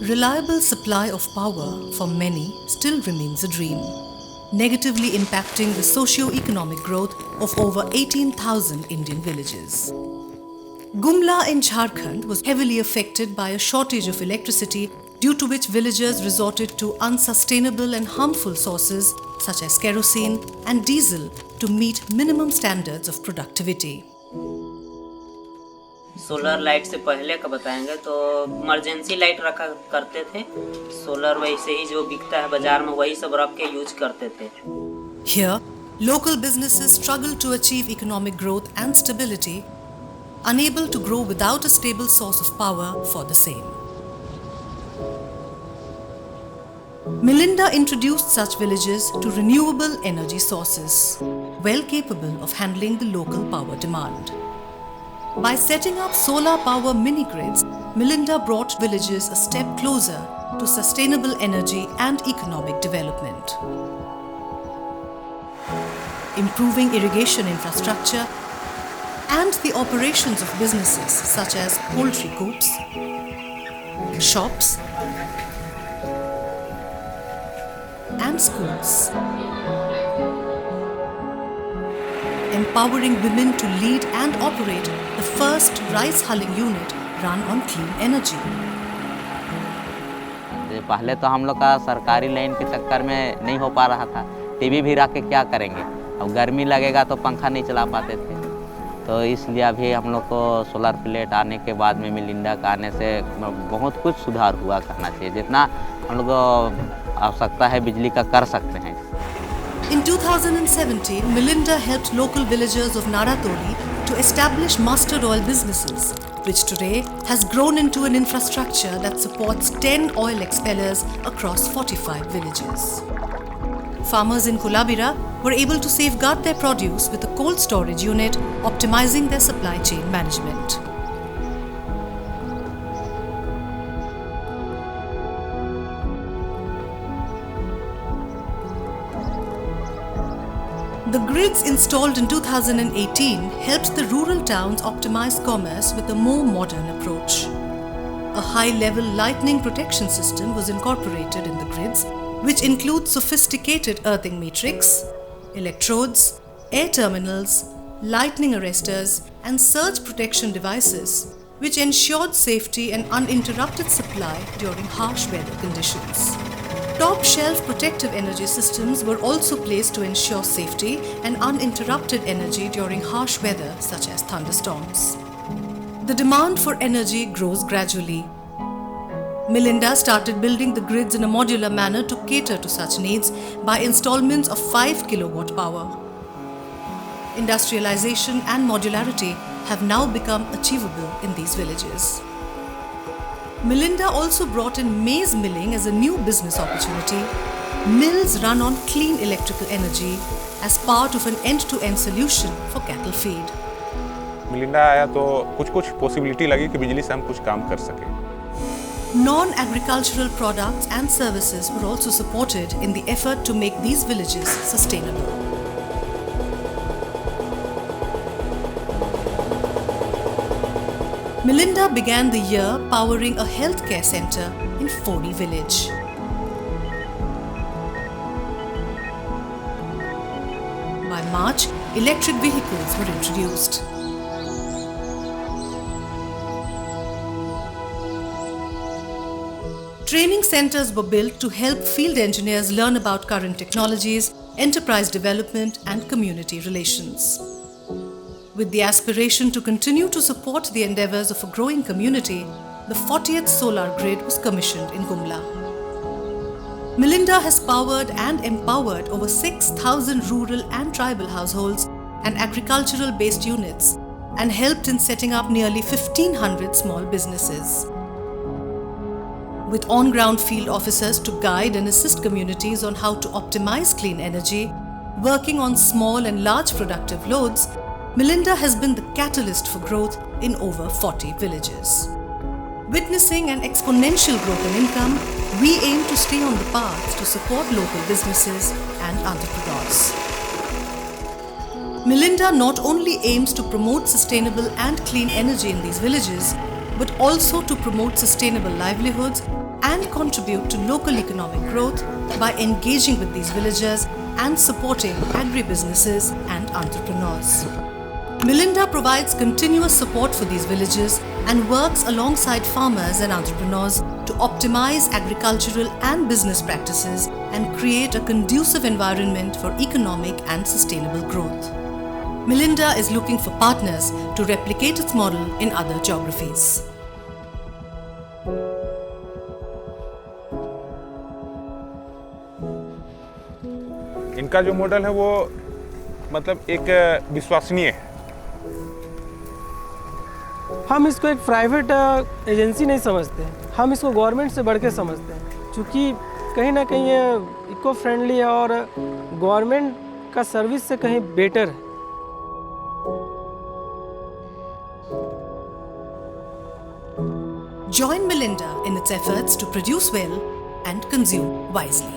Reliable supply of power for many still remains a dream, negatively impacting the socio-economic growth of over 18,000 Indian villages. Gumla in Jharkhand was heavily affected by a shortage of electricity, due to which villagers resorted to unsustainable and harmful sources such as kerosene and diesel to meet minimum standards of productivity. Solar light से पहले का बताएंगे तो emergency light रखा करते थे। Solar वैसे ही जो बिकता है बाजार में वही सब रख के यूज करते थे। Here, local businesses struggle to achieve economic growth and stability, unable to grow without a stable source of power for the same. Milinda introduced such villages to renewable energy sources, well capable of handling the local power demand. By setting up solar power mini-grids, Milinda brought villages a step closer to sustainable energy and economic development. Improving irrigation infrastructure and the operations of businesses such as poultry coops, shops, and schools. Empowering women to lead and operate the first rice hulling unit run on clean energy. पहले तो हम लोग का सरकारी line के चक्कर में नहीं हो पा रहा था। टीवी भी रख के क्या करेंगे, अब गर्मी लगेगा तो पंखा नहीं चला पाते थे। तो इसलिए अभी हम लोग को सोलर प्लेट आने के बाद में मिलिंडा का आने से बहुत कुछ सुधार हुआ करना चाहिए। जितना हम लोग को आवश्यकता है बिजली का कर सकते हैं। In 2017, Milinda helped local villagers of Naratoli to establish mustard oil businesses, which today has grown into an infrastructure that supports 10 oil expellers across 45 villages. Farmers in Kulabira were able to safeguard their produce with a cold storage unit, optimizing their supply chain management. The grids installed in 2018 helped the rural towns optimize commerce with a more modern approach. A high-level lightning protection system was incorporated in the grids, which includes sophisticated earthing matrix, electrodes, air terminals, lightning arresters, and surge protection devices, which ensured safety and uninterrupted supply during harsh weather conditions. Top-shelf protective energy systems were also placed to ensure safety and uninterrupted energy during harsh weather such as thunderstorms. The demand for energy grows gradually. Milinda started building the grids in a modular manner to cater to such needs by installments of 5 kilowatt power. Industrialization and modularity have now become achievable in these villages. Milinda also brought in maize milling as a new business opportunity. Mills run on clean electrical energy as part of an end-to-end solution for cattle feed. Melinda आया तो कुछ possibility लगी कि बिजली से हम कुछ काम कर सकें। Non-agricultural products and services were also supported in the effort to make these villages sustainable. Milinda began the year powering a healthcare center in Fodi village. By March, electric vehicles were introduced. Training centers were built to help field engineers learn about current technologies, enterprise development, and community relations. With the aspiration to continue to support the endeavors of a growing community, the 40th solar grid was commissioned in Gumla. Milinda has powered and empowered over 6,000 rural and tribal households and agricultural-based units and helped in setting up nearly 1,500 small businesses. With on-ground field officers to guide and assist communities on how to optimize clean energy, working on small and large productive loads, Milinda has been the catalyst for growth in over 40 villages. Witnessing an exponential growth in income, we aim to stay on the path to support local businesses and entrepreneurs. Milinda not only aims to promote sustainable and clean energy in these villages, but also to promote sustainable livelihoods and contribute to local economic growth by engaging with these villagers and supporting agribusinesses and entrepreneurs. Milinda provides continuous support for these villages and works alongside farmers and entrepreneurs to optimize agricultural and business practices and create a conducive environment for economic and sustainable growth. Milinda is looking for partners to replicate its model in other geographies. इनका जो model है वो मतलब एक विश्वसनीय है। हम इसको एक प्राइवेट एजेंसी नहीं समझते, हम इसको गवर्नमेंट से बढ़ के समझते हैं, क्योंकि कहीं ना कहीं ये इको फ्रेंडली है और गवर्नमेंट का सर्विस से कहीं बेटर है। Join Milinda in its efforts to produce well and consume wisely.